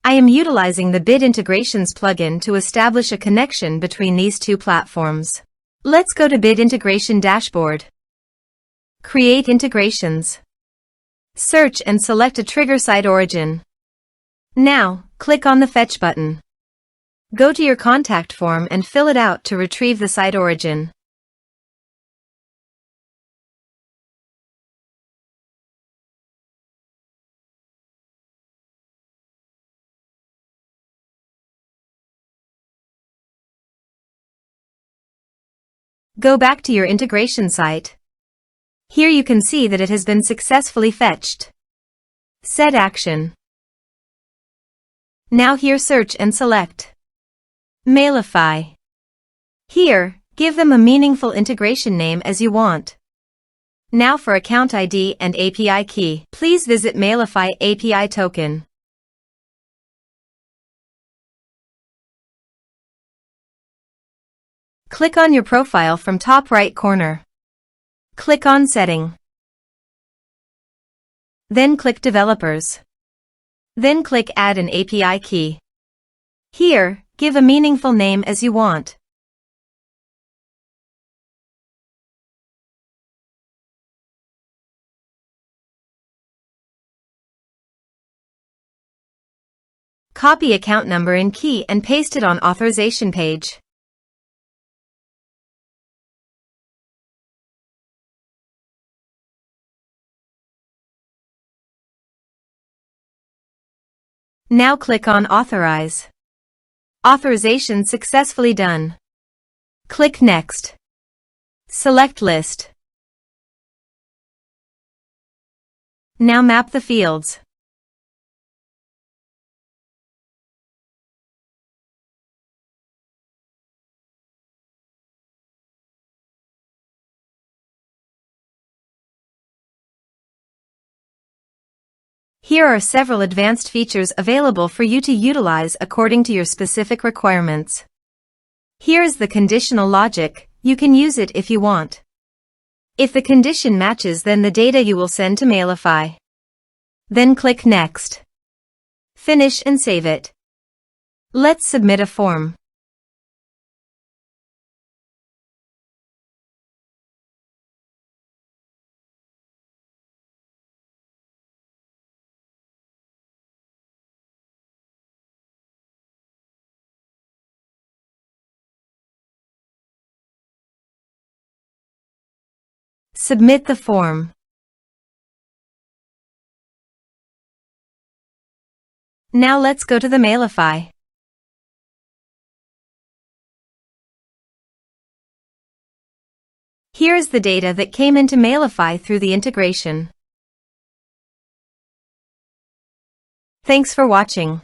I am utilizing the Bid Integrations plugin to establish a connection between these two platforms. Let's go to Bid Integration Dashboard. Create integrations. Search and select a trigger SiteOrigin. Now, click on the Fetch button. Go to your contact form and fill it out to retrieve the SiteOrigin. Go back to your integration site. Here you can see that it has been successfully fetched. Set action. Now here search and select Mailify. Here, give them a meaningful integration name as you want. Now for account ID and API key, please visit Mailify API token. Click on your profile from top right corner. Click on Setting. Then click Developers. Then click Add an API key. Here, give a meaningful name as you want. Copy account number and key and paste it on authorization page. Now click on Authorize. Authorization successfully done. Click Next. Select List. Now map the fields. Here are several advanced features available for you to utilize according to your specific requirements. Here is the conditional logic. You can use it if you want. If the condition matches, then the data you will send to Mailify. Then click Next. Finish and save it. Let's submit a form. Submit the form. Now let's go to the Mailify. Here is the data that came into Mailify through the integration. Thanks for watching.